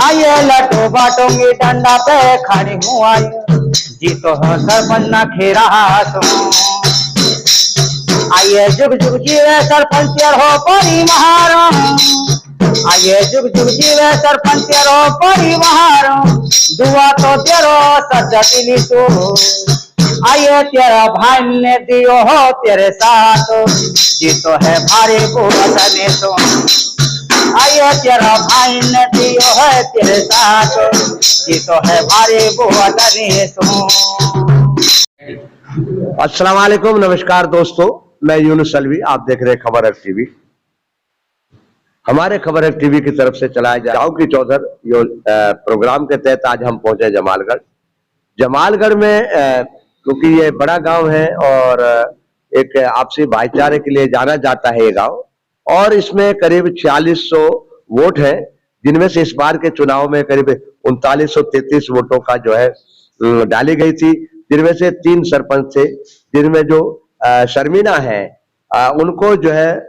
आइए लड्डू बाटूंगी डंडा पे खड़ी हूँ आई, जी तो है सरपंच ना खेरा सो। आइए जुग जुग जीवे सरपंच हो परिवार, आइए जुग जुग जीवे सरपंच हो परिवार, दुआ तो तेरो सच्चा दिली तू, आइए तेरा भाई ने दियो हो तेरे साथ, जी तो है भारी बुआ तो, आइए तेरा भाई ने दियो है तेरे साथ, जी तो है भारी बुआ तो। अस्सलाम वालेकुम, नमस्कार दोस्तों, मैं यूनुस अलवी, आप देख रहे हैं खबर एक्ट टीवी। हमारे खबर एक्ट टीवी की तरफ से चलाया जा गाँव की चौधर प्रोग्राम के तहत आज हम पहुंचे जमालगढ़। जमालगढ़ में क्योंकि ये बड़ा गांव है और एक आपसी भाईचारे के लिए जाना जाता है ये गांव, और इसमें करीब 4600 वोट हैं, जिनमें से इस बार के चुनाव में करीब 3933 वोटों का जो है डाली गई थी, जिनमें से 3 सरपंच थे, जिनमें जो शर्मीना है उनको जो है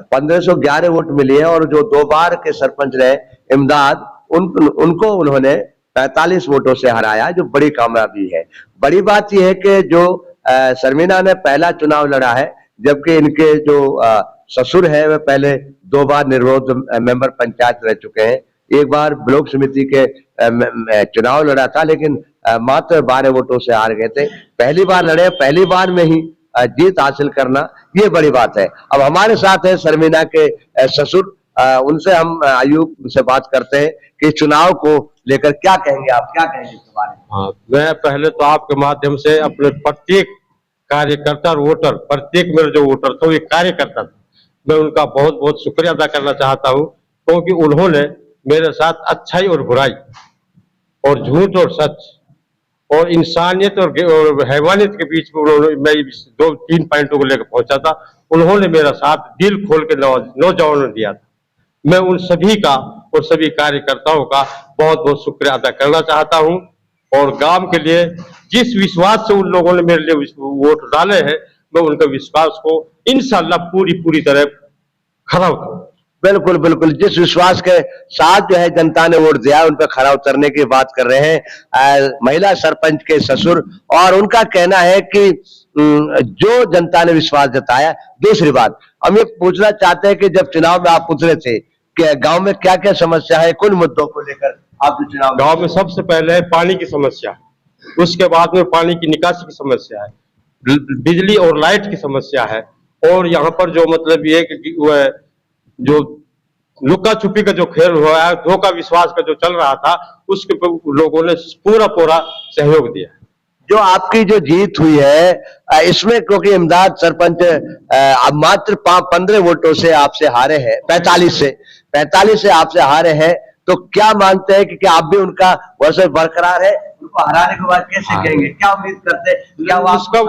1511 वोट मिली है, और जो 2 बार के सरपंच रहे इमदाद उनको उन्होंने 45 वोटों से हराया, जो बड़ी कामयाबी है। बड़ी बात यह है कि जो शर्मीना ने पहला चुनाव लड़ा है, जबकि इनके जो ससुर है वह पहले 2 बार निर्विरोध मेंबर पंचायत रह चुके हैं। एक बार ब्लॉक समिति के चुनाव लड़ा था, लेकिन मात्र 12 वोटों से हार गए थे। पहली बार लड़े, पहली बार में ही जीत हासिल करना ये बड़ी बात है। अब हमारे साथ है शर्मीना के ससुर, उनसे हम आयुब से बात करते हैं कि चुनाव को लेकर क्या कहेंगे, आप क्या कहेंगे इसके बारे में? हाँ, मैं पहले तो आपके माध्यम से अपने प्रत्येक कार्यकर्ता और वोटर, प्रत्येक मेरे जो वोटर थे वो एक कार्यकर्ता था, मैं उनका बहुत बहुत शुक्रिया अदा करना चाहता हूँ, क्योंकि उन्होंने मेरे साथ अच्छाई और बुराई और झूठ और सच और इंसानियत और हैवानियत के बीच में उन्होंने, मैं 2-3 पॉइंटों को लेकर पहुंचा था, उन्होंने मेरा साथ दिल खोल के नौजवानों ने दिया था। मैं उन सभी का और सभी कार्यकर्ताओं का बहुत बहुत शुक्रिया अदा करना चाहता हूं, और गांव के लिए जिस विश्वास से उन लोगों ने मेरे लिए वोट डाले हैं, मैं उनके विश्वास को इंशाअल्लाह पूरी तरह खरा उतरूंगा। बिल्कुल बिल्कुल, जिस विश्वास के साथ जो है जनता ने वोट दिया, उन पर खरा उतरने की बात कर रहे हैं महिला सरपंच के ससुर, और उनका कहना है कि जो जनता ने विश्वास जताया। दूसरी बात हम ये पूछना चाहते हैं कि जब चुनाव में आप उतरे थे, कि गांव में क्या क्या समस्या है, कुल मुद्दों को लेकर आप चुनाव? गांव में सबसे पहले है पानी की समस्या, उसके बाद में पानी की निकासी की समस्या है, बिजली और लाइट की समस्या है, और यहाँ पर जो मतलब ये कि वह जो लुका छुपी का जो खेल हुआ है, धोखा विश्वास का जो चल रहा था, उसके लोगों ने पूरा सहयोग दिया। जो आपकी जो जीत हुई है इसमें, क्योंकि इमदाद सरपंच अब मात्र 15 वोटों से आपसे हारे हैं, 45 से आपसे हारे हैं, तो क्या मानते हैं कि आप भी उनका वर्ष भरकरार है? उनको हराने के बाद कैसे कहेंगे, क्या उम्मीद करते हैं? क्या उसका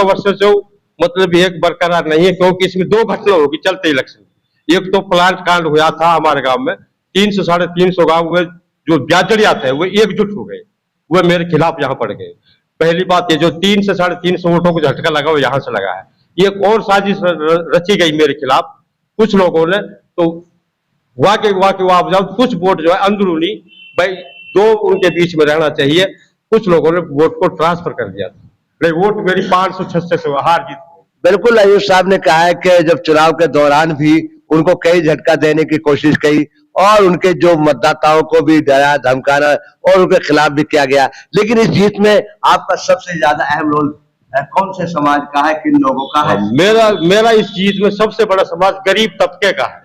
वर्ष जो मतलब एक बरकरार नहीं है, क्योंकि इसमें 2 घटना होगी चलते इलेक्शन। एक तो प्लांट कांड हुआ था हमारे गांव में, 300-350 गांव में जो ब्याजड़िया थे वो एकजुट हो गए, वो मेरे खिलाफ यहाँ पड़ गए। पहली बात ये, जो 300 से 350 वोटों को झटका लगा वो यहाँ से लगा है। एक और साजिश रची गई मेरे खिलाफ कुछ लोगों ने, तो वाकई कुछ वोट जो है अंदरूनी भाई 2 उनके बीच में रहना चाहिए, कुछ लोगों ने वोट को ट्रांसफर कर दिया था। वोट मेरी 500-600 से हार जीत। बिल्कुल, आयुष साहब ने कहा है कि जब चुनाव के दौरान भी उनको कई झटका देने की कोशिश की, और उनके जो मतदाताओं को भी डरा धमकाना और उनके खिलाफ भी किया गया, लेकिन इस जीत में आपका सबसे ज्यादा अहम रोल कौन से समाज का है, किन लोगों का है? मेरा इस जीत में सबसे बड़ा समाज गरीब तबके का है,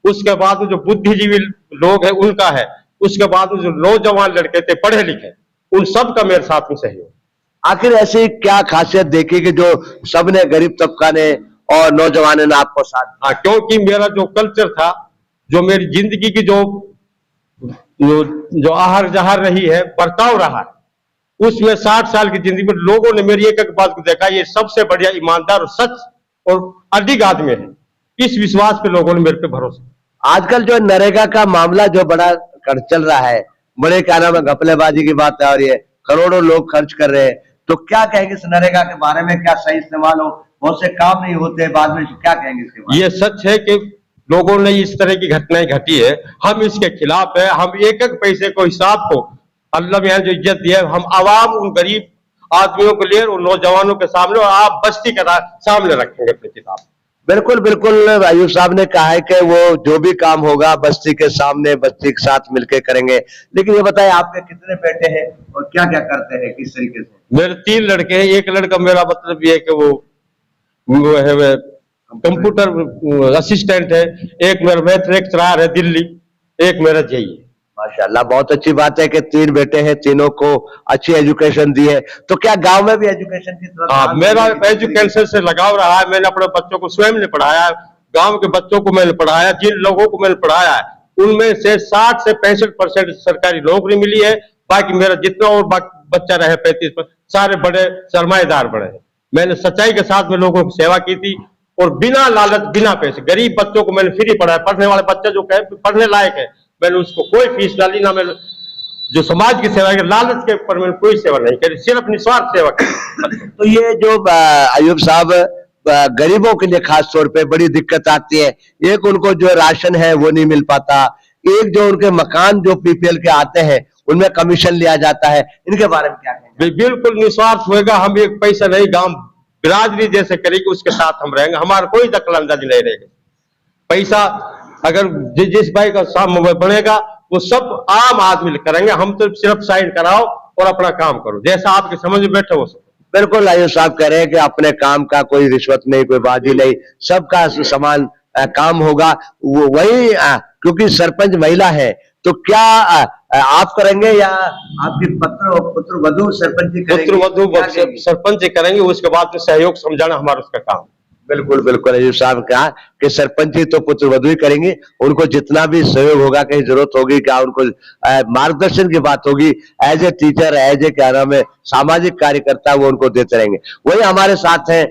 उसके बाद जो बुद्धिजीवी लोग हैं उनका है, उसके बाद जो नौजवान लड़के थे पढ़े लिखे, उन सब का मेरे साथ में सहयोग। आखिर ऐसी क्या खासियत देखी कि जो सबने, गरीब तबका ने और नौजवानों ने आपको साथ? हाँ, क्योंकि मेरा जो कल्चर था, जो मेरी जिंदगी की जो आहर जहर रही है, बर्ताव रहा है, उसमें 60 साल की जिंदगी में लोगों ने मेरी एक बात को देखा, ये सबसे बढ़िया ईमानदार और सच और अधिक आदमी है। इस विश्वास पे लोगों ने मेरे पे भरोसा। आजकल जो नरेगा का मामला जो बड़ा चल रहा है, बड़े क्या नाम है, घपलेबाजी की बात है, और ये करोड़ों लोग खर्च कर रहे हैं, तो क्या कहेंगे इस नरेगा के बारे में? क्या सही इस्तेमाल हो, बहुत से काम नहीं होते बाद में, क्या कहेंगे इसके बारे में? ये सच है कि लोगों ने इस तरह की घटनाएं घटी है, हम इसके खिलाफ है। हम एक एक पैसे को हिसाब को अल्लाह ने जो इज्जत दी है, हम आवाम उन गरीब आदमियों के लिए, उन नौजवानों के सामने और आप बस्ती के सामने रखेंगे अपनी किताब। बिल्कुल बिल्कुल, आयुब साहब ने कहा है कि वो जो भी काम होगा बस्ती के सामने, बस्ती के साथ मिलकर करेंगे। लेकिन ये बताएं, आपके कितने बेटे हैं और क्या क्या करते हैं, किस तरीके से? मेरे 3 लड़के हैं। एक लड़का मेरा मतलब ये है कि वो है कंप्यूटर असिस्टेंट है, एक मेरा मैथ लेक्चरर है दिल्ली, एक मेरा जेई है। माशाल्लाह, बहुत अच्छी बात है कि 3 बेटे हैं, तीनों को अच्छी एजुकेशन दी है। तो क्या गांव में भी एजुकेशन की तरफ? हाँ, मेरा एजुकेशन से लगाव रहा है। मैंने अपने बच्चों को स्वयं ने पढ़ाया, गांव के बच्चों को मैंने पढ़ाया। जिन लोगों को मैंने पढ़ाया है उनमें से 60 से 65% सरकारी नौकरी मिली है। बाकी मेरा जितना और बच्चा रहे 35% सारे बड़े सरमाएदार बड़े हैं। मैंने सच्चाई के साथ में लोगों की सेवा की थी और बिना लालच, बिना पैसे, गरीब बच्चों को मैंने फ्री पढ़ाया। पढ़ने वाले बच्चे जो पढ़ने लायक है, मैंने उसको कोई फीस डाली ना। मैंने जो समाज की सेवा है, लालच के ऊपर मैंने कोई सेवा नहीं करी, सिर्फ निस्वार्थ सेवा की। तो ये जो आयुब साहब, गरीबों के लिए खास तौर पे बड़ी दिक्कत आती है। एक, उनको जो राशन है वो नहीं मिल पाता। एक, जो उनके मकान जो पीपीएल के आते हैं उनमें कमीशन लिया जाता है। इनके बारे में क्या कहेंगे? बिल्कुल निस्वार्थ होगा। हम एक पैसा नहीं, गांव बिरादरी जैसे करेगी उसके साथ हम रहेंगे। हमारा कोई दखल अंदाजी नहीं रहेगा। पैसा अगर जिस भाई का सामने बनेगा वो सब आम आदमी करेंगे। हम तो सिर्फ साइन कराओ और अपना काम करो, जैसा आपके समझ में बैठे वो सब। बिल्कुल, आयुब साहब कह रहे हैं कि अपने काम का कोई रिश्वत नहीं, कोई बाजी नहीं, सबका समान काम होगा। वही क्योंकि सरपंच महिला है, तो क्या आप करेंगे या आपकी पुत्र वधु सरपंच जी करेंगे? पुत्र वधु सरपंच करेंगे, उसके बाद में सहयोग समझाना हमारा उसका काम। बिल्कुल बिल्कुल, आयुब साहब कहा कि सरपंच जी तो पुत्र वधु ही करेंगे। उनको जितना भी सहयोग होगा, कहीं जरूरत होगी, क्या उनको मार्गदर्शन की बात होगी, as a teacher, as a क्या नाम है, सामाजिक कार्यकर्ता, वो उनको देते रहेंगे। वही हमारे साथ हैं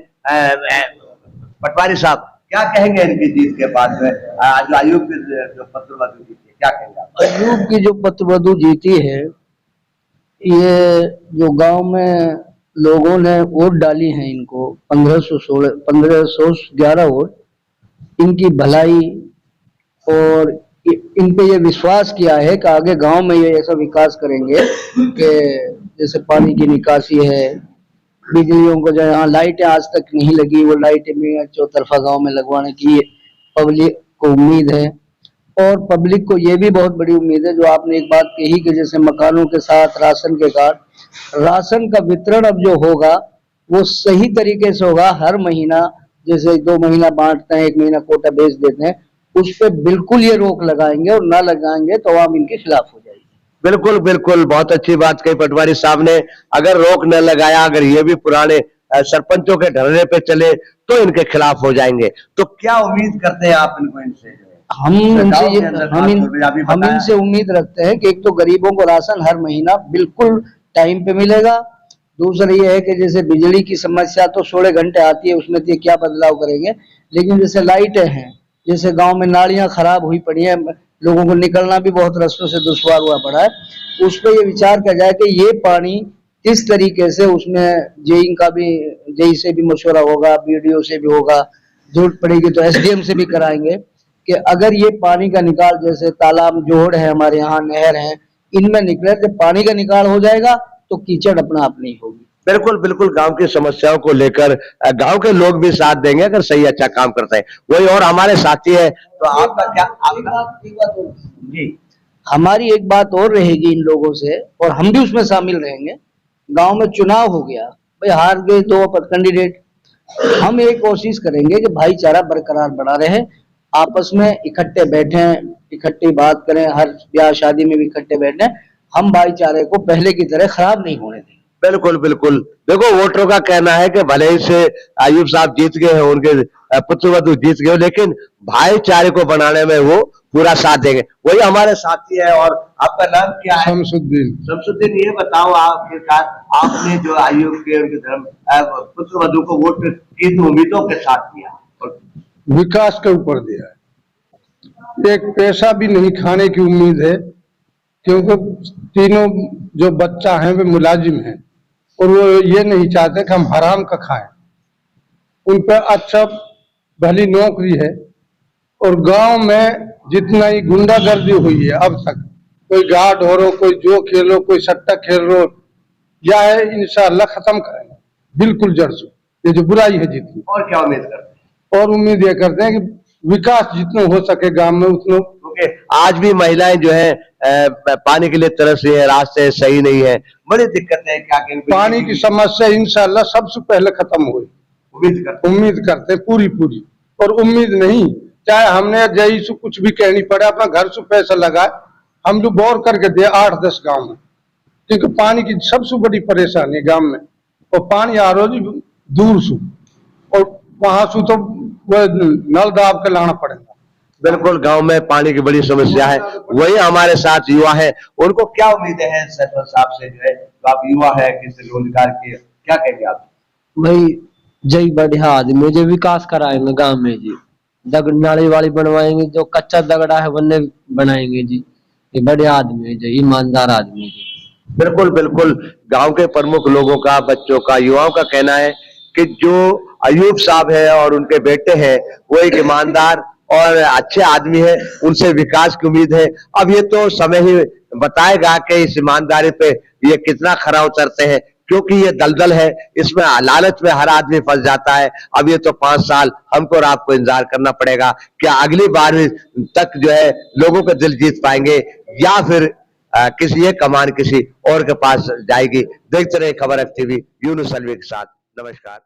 पटवारी साहब, क्या कहेंगे इनकी जीत के बाद में? आज आयुब की जो पुत्र वधु जीती है, क्या कहेंगे? आयुब की जो पुत्र वधु जीती है, ये जो गांव में लोगों ने वोट डाली है इनको 1511 वोट, इनकी भलाई और इन पे ये विश्वास किया है कि आगे गांव में ये ऐसा विकास करेंगे कि जैसे पानी की निकासी है, बिजलियों को जो यहाँ लाइटें आज तक नहीं लगी, वो लाइटें भी चौतरफा गांव में लगवाने की पब्लिक को उम्मीद है। और पब्लिक को ये भी बहुत बड़ी उम्मीद है, जो आपने एक बात कही कि जैसे मकानों के साथ राशन के कार्ड, राशन का वितरण अब जो होगा वो सही तरीके से होगा। हर महीना जैसे 2 महीना बांटते हैं, 1 महीना कोटा बेच देते हैं, उस पर बिल्कुल ये रोक लगाएंगे और ना लगाएंगे तो आवाम इनके खिलाफ हो जाएगी। बिल्कुल बिल्कुल, बहुत अच्छी बात कही पटवारी साहब ने। अगर रोक न लगाया, अगर ये भी पुराने सरपंचों के ढर्रे पे चले तो इनके खिलाफ हो जाएंगे। तो क्या उम्मीद करते हैं आप इनको, इनसे? हम इनसे उम्मीद रखते हैं कि एक तो गरीबों को राशन हर महीना बिल्कुल टाइम पे मिलेगा। दूसरा ये है कि जैसे बिजली की समस्या तो 16 घंटे आती है, उसमें तो क्या बदलाव करेंगे, लेकिन जैसे लाइटें हैं, जैसे गांव में नालियां खराब हुई पड़ी हैं, लोगों को निकलना भी बहुत रास्तों से दुश्वार हुआ पड़ा है, उस पर ये विचार किया जाए कि ये पानी किस तरीके से, उसमें जेई से भी मशवरा होगा, बीडीओ से भी होगा, जरूरत पड़ेगी तो एसडीएम से भी कराएंगे कि अगर ये पानी का निकाल, जैसे तालाब जोड़ है हमारे यहाँ, नहर है, इनमें निकले, जब पानी का निकाल हो जाएगा तो कीचड़ अपना आप नहीं होगी। बिल्कुल बिल्कुल, गांव की समस्याओं को लेकर गांव के लोग भी साथ देंगे अगर सही अच्छा काम करते हैं। वही और हमारे साथी है, तो आपका क्या? जी, हमारी एक बात और रहेगी इन लोगों से, और हम भी उसमें शामिल रहेंगे। गांव में चुनाव हो गया, भाई हार गए 2 कैंडिडेट, हम एक कोशिश करेंगे कि भाईचारा बरकरार बना रहे, आपस में इकट्ठे बैठें, इकट्ठी बात करें, हर ब्याह शादी में भी इकट्ठे बैठें, हम भाईचारे को पहले की तरह खराब नहीं होने देंगे। बिल्कुल बिल्कुल, देखो वोटरों का कहना है कि भले ही से आयुब साहब जीत गए हैं, उनके पुत्र वधु जीत गए, लेकिन भाईचारे को बनाने में वो पूरा साथ देंगे। वही हमारे साथी है। और आपका नाम क्या है? शमसुद्दीन। शमसुद्दीन, ये बताओ आखिरकार आपने जो आयुब के उनके धर्म पुत्र वधु को वोट किन उम्मीदों के साथ दिया? विकास के ऊपर दिया है। एक पैसा भी नहीं खाने की उम्मीद है, क्योंकि तीनों जो बच्चा हैं वे मुलाजिम हैं और वो ये नहीं चाहते कि हम हराम का खाएं। उन पर अच्छा भली नौकरी है और गांव में जितना ही गुंडागर्दी हुई है अब तक, कोई गार्ड हो रो, कोई जो खेलो, कोई सट्टा खेल रो, यह है इंशाअल्लाह खत्म करेंगे बिल्कुल जड़ से, ये जो बुराई है जितनी। और क्या उम्मीद करते हैं? और उम्मीद ये करते हैं कि विकास जितना हो सके गांव में उतना। क्योंकि आज भी महिलाएं जो है पानी के लिए तरस रही है, रास्ते सही नहीं है, बड़ी दिक्कतें हैं। क्या कहेंगे? पानी की समस्या इंशाअल्लाह सबसे पहले खत्म हुई, उम्मीद करते हैं पूरी पूरी। और उम्मीद नहीं, चाहे हमने जय से कुछ भी कहनी पड़े, अपना घर से पैसा लगाए, हम जो बोर करके दे 8-10 गांव में, क्योंकि पानी की सबसे बड़ी परेशानी है गांव में। और पानी आ रहा है दूर से, और वहां से तो वो नल दाब के लाना पड़ेगा। बिल्कुल, गांव में पानी की बड़ी समस्या है। वही हमारे साथ युवा है, उनको क्या उम्मीदें हैं सरपंच साहब से? जो है तो आप युवा है, किसी रोजगार की क्या कहेंगे आप? भाई जय बढ़िया आदमी जो विकास कराएंगे गांव में जी, नाली वाली बनवाएंगे, जो कच्चा दगड़ा है वन्ने बनाएंगे जी। ये बढ़िया आदमी है जी, ईमानदार आदमी है जी। बिल्कुल बिल्कुल, गांव के प्रमुख लोगों का, बच्चों का, युवाओं का कहना है कि जो अयूब साहब है और उनके बेटे हैं वो एक ईमानदार और अच्छे आदमी है, उनसे विकास की उम्मीद है। अब ये तो समय ही बताएगा कि इस ईमानदारी पे ये कितना खरा उतरते हैं, क्योंकि ये दलदल है, इसमें लालच में हर आदमी फंस जाता है। अब ये तो 5 साल हमको और आपको इंतजार करना पड़ेगा कि अगली बार तक जो है लोगों का दिल जीत पाएंगे, या फिर किसी एक कमान किसी और के पास जाएगी। देखते रहे खबर टीवी, यूनुस अलवी के साथ। नमस्कार।